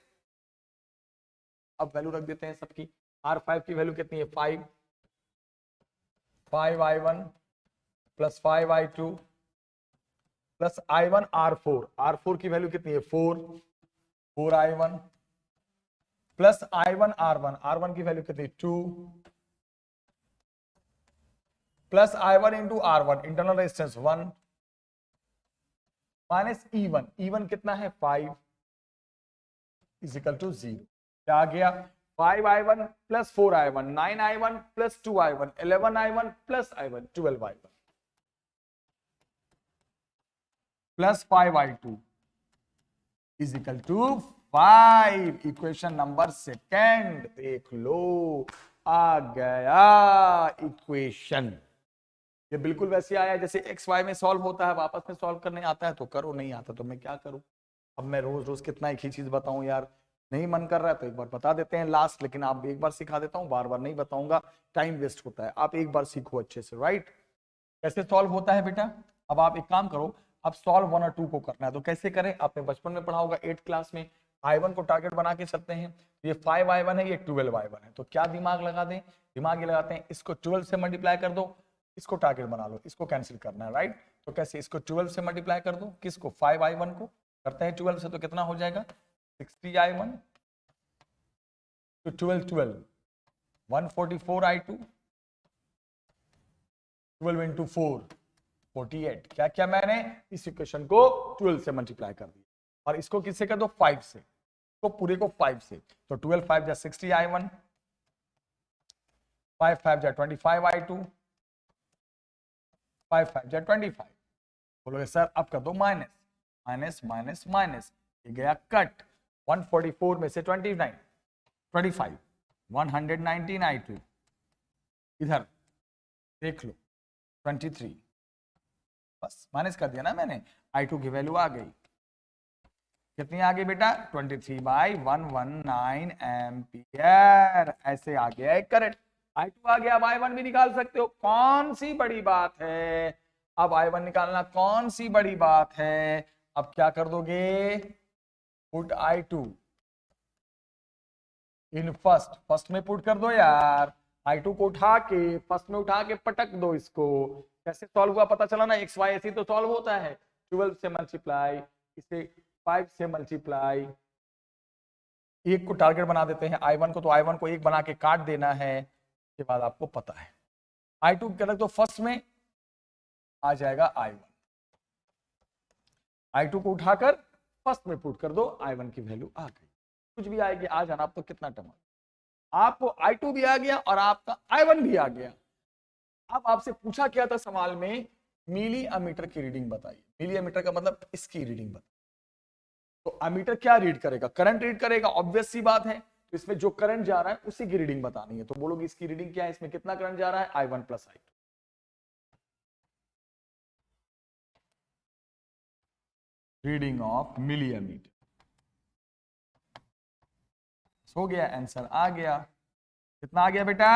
अब वैल्यू रख देते हैं सबकी, R5 की वैल्यू कितनी है 5, 5i1 plus 5i2 plus I1 R4, R4 की वैल्यू कितनी है 4 I1 plus I1 R1, R1 की वैल्यू कितनी 2 plus I1 into R1 internal resistance 1 minus E1 कितना है 5 इज इक्वल टू 0। क्या आ गया 5I1 plus 4I1 9I1 plus 2I1 11I1 plus I1 12I1 plus 5I2 is equal to 5। Equation number second देख लो, आ गया इक्वेशन। ये बिल्कुल वैसे आया जैसे एक्स वाई में सॉल्व होता है, वापस में सॉल्व करने आता है तो करो, नहीं आता तो मैं क्या करूं। अब मैं रोज रोज कितना एक ही चीज बताऊं यार, नहीं मन कर रहा है तो एक बार बता देते हैं लास्ट, लेकिन आप एक बार सिखा देता हूं, बार बार नहीं बताऊंगा, टाइम वेस्ट होता है। आप एक बार सीखो अच्छे से, राइट। कैसे सॉल्व होता है बेटा, अब आप एक काम करो, अब सॉल्व 1 और 2 को करना है तो कैसे करें, आपने बचपन में पढ़ा होगा 8th क्लास में। I1 को टारगेट बना के चलते हैं, ये 5I1 है, ये 12I1 है, तो क्या दिमाग लगा दें, दिमाग ये लगाते हैं, इसको 12 से मल्टीप्लाई कर दो, इसको टारगेट बना लो, इसको कैंसिल करना है, राइट। तो कैसे, इसको 12 से मल्टीप्लाई कर दो, किसको 5I1 को, करते हैं 12 से तो कितना हो जाएगा 60I1 तो 12 144I2 12 इंटू 4 48। क्या क्या मैंने इस इक्वेशन को 12 से मल्टीप्लाई कर दिया और इसको किससे कर दो 5 से, तो पूरे को 5 से, तो 12 5 जा 60I1 5 5 जा 25I2 5 5 जा 25। बोलोगे सर अब कर दो माइनस माइनस माइनस माइनस, ये गया कट, 144 में से 25 119I2 इधर देख लो 23, बस माइनस कर दिया ना मैंने, I2 की वैल्यू आ गई, कितनी आ गई बेटा 23/119 एम्पियर, ऐसे आ गया एक करंट। I2 आ गया, अब I1 भी निकाल सकते हो, कौन सी बड़ी बात है, अब I1 निकालना कौन सी बड़ी बात है। अब क्या कर दोगे, पुट I2 इन फर्स्ट में पुट कर दो यार, I2 को उठा के फर्स्ट में उठा के पटक दो इसको। कैसे सॉल्व हुआ पता चला ना, एक्स वाई ऐसे तो सॉल्व होता है, 12 से मल्टीप्लाई, इसे 5 से मल्टीप्लाई, एक को टारगेट बना देते हैं I1 को, तो I1 को एक बना के काट देना है, के बाद आपको पता है I2 क्या रख दो फर्स्ट में, आ जाएगा I1, I2 को उठाकर फर्स्ट में पुट कर दो, I1 की वैल्यू आ गई, कुछ भी आएगी आ जाना। आप तो कितना टमा, आपको I2 भी आ गया और आपका I1 भी आ गया। अब आपसे पूछा क्या था सवाल में, मिली अमीटर की रीडिंग बताइए, मिली अमीटर का मतलब इसकी रीडिंग बताइए। तो अमीटर क्या रीड करेगा, करंट रीड करेगा, ऑब्वियस सी बात है, तो इसमें जो करंट जा रहा है उसी की रीडिंग बतानी है। तो बोलोगे इसकी रीडिंग क्या है, इसमें कितना करंट जा रहा है I1 plus I2, reading of milli ammeter, हो गया आंसर आ गया, कितना आ गया बेटा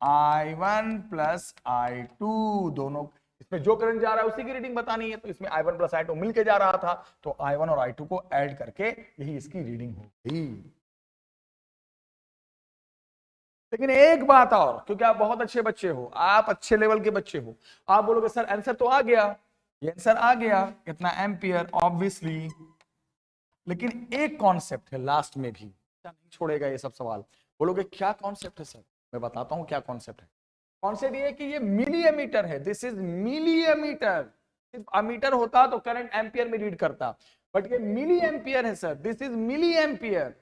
I1 प्लस I2, दोनों इसमें जो करंट जा रहा है उसी की रीडिंग बतानी है, तो इसमें I1 प्लस I2 मिलके जा रहा था, तो I1 और I2 को ऐड करके यही इसकी रीडिंग हो गई। लेकिन एक बात और, क्योंकि आप बहुत अच्छे बच्चे हो, आप अच्छे लेवल के बच्चे हो, आप बोलोगे सर आंसर तो आ गया, ये आंसर आ गया कितना एम्पियर, ऑब्वियसली, लेकिन एक कॉन्सेप्ट है लास्ट में भी, नहीं छोड़ेगा ये सब सवाल। बोलोगे क्या कॉन्सेप्ट है सर, मैं बताता हूं क्या कॉन्सेप्ट है। कॉन्सेप्ट ये है कि ये मिली एमीटर है, दिस इज मिली एमीटर, सिर्फ अमीटर होता तो करंट एम्पियर में रीड करता, बट ये मिली एम्पियर है sir, this is milli ampere,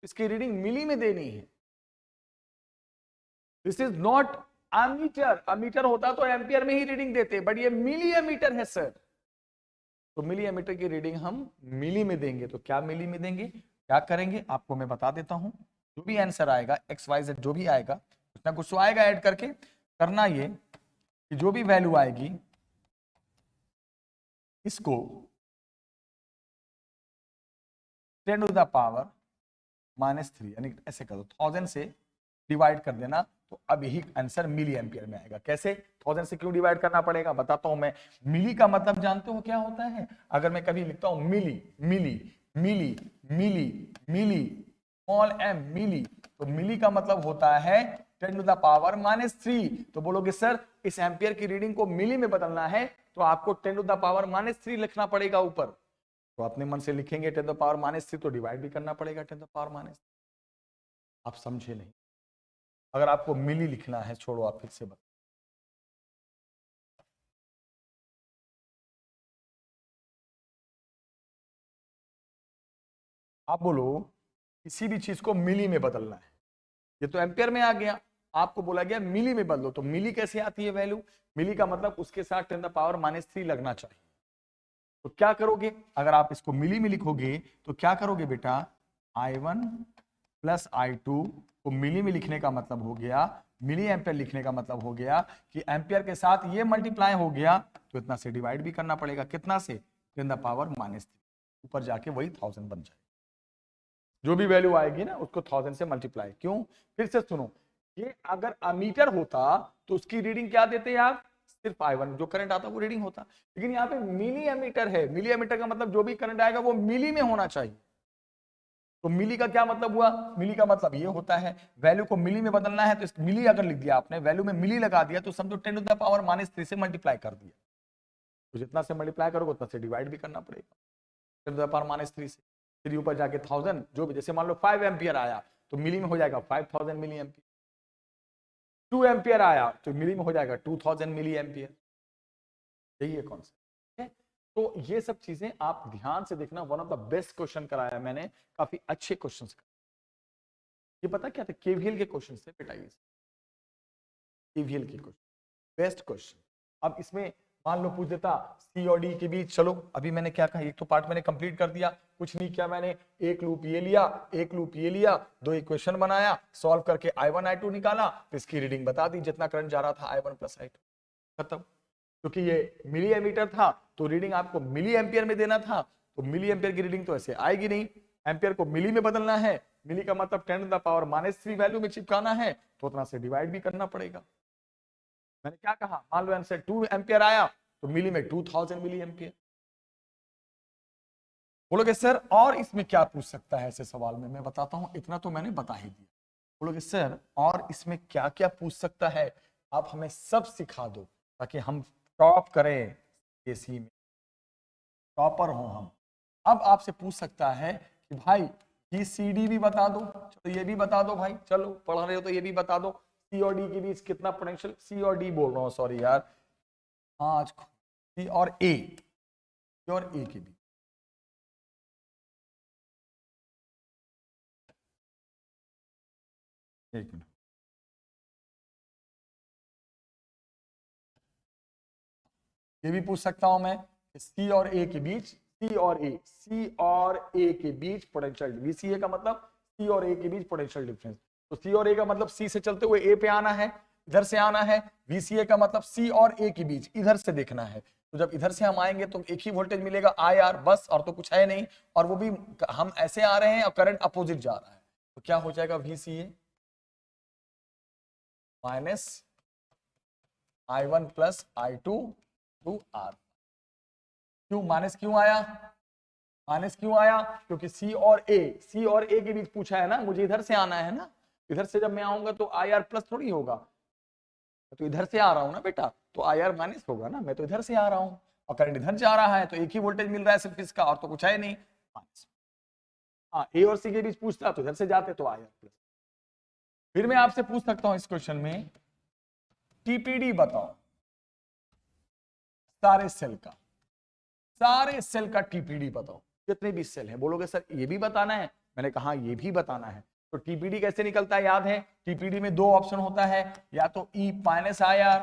इसकी रीडिंग मिली में देनी है, this is not ammeter, ammeter होता तो एम्पियर में ही रीडिंग देते, बट ये मिली एमीटर है सर, तो मिली एमीटर की रीडिंग हम मिली में देंगे। तो क्या मिली में देंगे, क्या करेंगे आपको मैं बता देता हूं, जो भी आंसर आएगा एक्स वाई जेड जो भी आएगा कुछ ना कुछ तो आएगा ऐड करके, करना ये कि जो भी वैल्यू आएगी इसको 10 टू द पावर -3 यानी ऐसे कर दो, 1000 से डिवाइड कर देना, तो अब यही आंसर मिली एम्पियर में आएगा। कैसे 1000 से क्यों डिवाइड करना पड़ेगा बताता हूं मैं। मिली का मतलब जानते हो क्या होता है, अगर मैं कभी लिखता हूं मिली मिली मिली मिली मिली स्मॉल m मिली, तो मिली का मतलब होता है 10 टू द पावर -3। तो बोलोगे सर इस एम्पियर की रीडिंग को मिली में बदलना है तो आपको 10 टू द पावर -3 लिखना पड़ेगा ऊपर। तो अपने मन से लिखेंगे 10 टू द पावर -3, तो डिवाइड भी करना पड़ेगा 10 टू द पावर -3। आप समझे नहीं? अगर आपको मिली लिखना है, छोड़ो, आप फिर से बता। आप बोलो किसी भी चीज को मिली में बदलना है, ये तो एम्पियर में आ गया, आपको बोला गया मिली में बदलो, तो मिली कैसे आती है वैल्यू? मिली का मतलब उसके साथ 10 टू द पावर -3 लगना चाहिए। तो क्या करोगे, अगर आप इसको मिली में लिखोगे तो क्या करोगे बेटा, I1 प्लस I2 को मिली में लिखने का मतलब हो गया, मिली एम्पियर लिखने का मतलब हो गया कि एम्पियर के साथ ये मल्टीप्लाई हो गया, तो इतना से डिवाइड भी करना पड़ेगा, कितना से, 10 टू द पावर -3, ऊपर जाके वही 1000 बन जाएगा। जो भी वैल्यू आएगी ना उसको 1000 से मल्टीप्लाई। क्यों? फिर से सुनो, ये अगर अमीटर होता तो उसकी रीडिंग क्या देते हैं आप, सिर्फ I1 जो करंट आता है वो रीडिंग होता, लेकिन यहाँ पे मिली एमीटर है, मिली एमीटर का मतलब जो भी करंट आएगा वो मिली में होना चाहिए। तो मिली का क्या मतलब हुआ, मिली का मतलब ये होता है वैल्यू को मिली में बदलना है, तो इस मिली अगर लिख दिया आपने, वैल्यू में मिली लगा दिया, तो समझो 10 टू द पावर -3 से मल्टीप्लाई कर दिया, तो जितना से मल्टीप्लाई करोगे उतना से डिवाइड भी करना पड़ेगा 10 टू द पावर -3 से। फिर ऊपर जाके 1000, जो भी, जैसे मान लो 5 एम्पियर आया तो मिली में हो जाएगा 5000 मिली एम्पियर, 2 एम्पियर आया तो मिली में हो जाएगा 2000 मिली एम्पियर। यही है कॉन्सेप्ट है। तो ये सब चीजें आप ध्यान से देखना, one of the best question कराया मैंने, काफी अच्छे क्वेश्चंस। ये पता क्या थे, केवीएल के क्वेश्चन थे बेटा, ये केवीएल के क्वेश्चन, बेस्ट क्वेश्चन। अब इसमें मान लो पूछ देता सी और डी के बीच, चलो अभी मैंने क्या कहा, एक तो पार्ट मैंने कंप्लीट कर दिया, कुछ नहीं किया मैंने, एक लूप ये लिया, एक लूप ये लिया, दो इक्वेशन बनाया, सॉल्व करके I1 I2 निकाला, फिर इसकी रीडिंग बता दी, जितना करंट जा रहा था I1 प्लस I2, खत्म। क्योंकि ये मिली एमीटर था तो रीडिंग आपको मिली एम्पियर में देना था, तो मिली एम्पियर की रीडिंग तो ऐसे आएगी नहीं, एम्पियर को मिली में बदलना है, मिली का मतलब 10 टू द पावर -3 वैल्यू में चिपकाना है, तो उतना से डिवाइड भी करना पड़ेगा। मैंने क्या कहा, मान लो आंसर 2 एम्पियर आया तो मिली में 2000 मिली एम्पियर। बोलोगे सर और इसमें क्या पूछ सकता है ऐसे सवाल में, मैं बताता हूं, इतना तो मैंने बता ही दिया। बोलोगे सर और इसमें क्या क्या पूछ सकता है, आप हमें सब सिखा दो ताकि हम टॉप करें, केसी में टॉपर हो हम। अब आपसे पूछ सकता है कि भाई BCD भी बता दो, चलो ये भी बता दो भाई, चलो पढ़ रहे हो तो ये भी बता दो, सी और डी के बीच कितना पोटेंशियल, सी और डी बोल रहा हूँ सॉरी यार, आज सी और ए के बीच, एक मिनट, ये भी पूछ सकता हूं मैं, सी और ए के बीच, सी और ए के बीच पोटेंशियल, VCA का मतलब सी और ए के बीच पोटेंशियल डिफरेंस, तो सी और ए का मतलब सी से चलते हुए ए पे आना है, इधर से आना है, VCA का मतलब सी और ए के बीच इधर से देखना है, तो जब इधर से हम आएंगे तो एक ही वोल्टेज मिलेगा IR बस, और तो कुछ है नहीं, और वो भी हम ऐसे आ रहे हैं और करंट अपोजिट जा रहा है, तो क्या हो जाएगा VCA minus I1 plus I2 to R। क्यों माइनस क्यों आया, माइनस क्यों आया, क्योंकि सी और ए के बीच पूछा है ना, मुझे इधर से आना है ना, इधर से जब मैं आऊंगा तो IR प्लस थोड़ी होगा, तो इधर से आ रहा हूं ना बेटा, तो IR माइनस होगा ना, मैं तो इधर से आ रहा हूं और करंट इधर जा रहा है, तो एक ही वोल्टेज मिल रहा है सिर्फ इसका, और तो कुछ है नहीं, माइनस। हाँ, ए और सी के बीच पूछता तो इधर से जाते तो IR प्लस। फिर मैं आपसे पूछ सकता हूं इस क्वेश्चन में, TPD बताओ सारे सेल का, सारे सेल का TPD बताओ, जितने भी सेल हैं। बोलोगे सर ये भी बताना है, मैंने कहा ये भी बताना है। तो TPD कैसे निकलता है याद है, TPD में दो ऑप्शन होता है, या तो E माइनस IR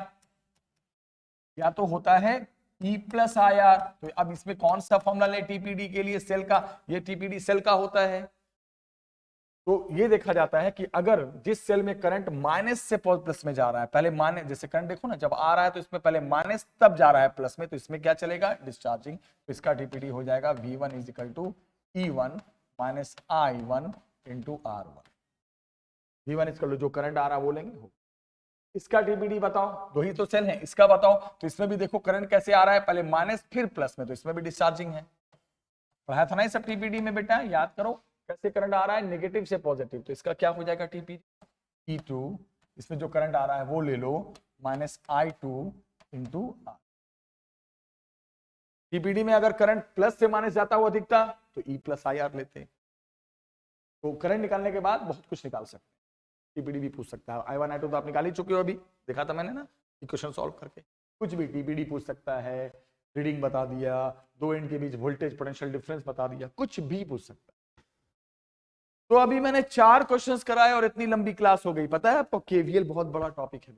या तो होता है E प्लस IR। तो अब इसमें कौन सा फॉर्मूला ले TPD के लिए, सेल का, ये TPD सेल का होता है। तो ये देखा जाता है कि अगर जिस सेल में करंट माइनस से प्लस में जा रहा है, पहले माइनस, जैसे करंट देखो ना, जब आ रहा है तो इसमें पहले माइनस तब जा रहा है प्लस में, तो इसमें क्या चलेगा, डिस्चार्जिंग, तो इसका TPD हो जाएगा V1 is equal to E1 minus I1 into R1। V1 is equal to जो करंट आ रहा है वो लेंगे, हो। इसका TPD बताओ, दो ही तो सेल है, इसका बताओ, तो इसमें भी देखो करंट कैसे आ रहा है, पहले माइनस फिर प्लस में, तो इसमें भी डिस्चार्जिंग है, पढ़ाया था ना ये सब TPD में बेटा, याद करो कैसे करंट आ रहा है, नेगेटिव से पॉजिटिव, तो इसका क्या हो जाएगा TPD E2, इसमें जो करंट आ रहा है वो ले लो, minus I2 into R। TPD में अगर करंट प्लस से माइनस जाता हुआ दिखता तो ई प्लस आई आर लेते। तो करंट निकालने के बाद बहुत कुछ निकाल सकते हैं, टीपीडी भी पूछ सकता है। I1 I2 तो आप निकाल ही चुके हो, अभी देखा था मैंने ना इक्वेशन सॉल्व करके। कुछ भी टीपीडी पूछ सकता है, रीडिंग बता दिया, दो एंड के बीच वोल्टेज पोटेंशियल डिफरेंस बता दिया, कुछ भी पूछ सकता है। तो अभी मैंने 4 क्वेश्चंस कराए और इतनी लंबी क्लास हो गई। पता है आपको केवीएल बहुत बड़ा टॉपिक है,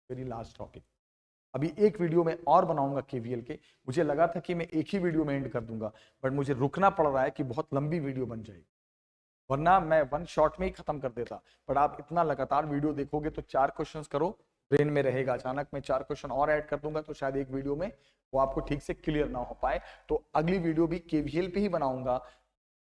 वेरी लास्ट टॉपिक। अभी एक वीडियो में और बनाऊंगा केवीएल के। मुझे लगा था कि मैं एक ही वीडियो में एंड कर दूंगा, बट मुझे रुकना पड़ रहा है कि बहुत लंबी वीडियो बन जाएगी, वरना मैं वन शॉट में ही खत्म कर देता। पर आप इतना लगातार वीडियो देखोगे तो 4 क्वेश्चंस करो, ब्रेन में रहेगा। अचानक मैं 4 क्वेश्चन और ऐड कर दूंगा तो शायद एक वीडियो में वो आपको ठीक से क्लियर ना हो पाए। तो अगली वीडियो भी केवीएल पे ही बनाऊंगा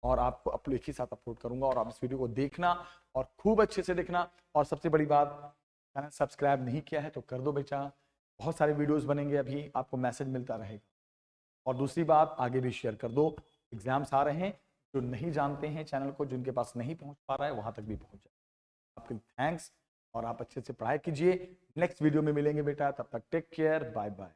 और आपको अपलोड एक ही साथ अपलोड करूंगा, और आप इस वीडियो को देखना और खूब अच्छे से देखना। और सबसे बड़ी बात, चैनल सब्सक्राइब नहीं किया है तो कर दो बेटा, बहुत सारे वीडियोस बनेंगे, अभी आपको मैसेज मिलता रहेगा। और दूसरी बात, आगे भी शेयर कर दो। एग्जाम्स आ रहे हैं, जो नहीं जानते हैं चैनल को, जिनके पास नहीं पहुंच पा रहा है वहां तक भी पहुंच जाए। आपके थैंक्स, और आप अच्छे से पढ़ाई कीजिए। नेक्स्ट वीडियो में मिलेंगे बेटा, तब तक टेक केयर, बाय बाय।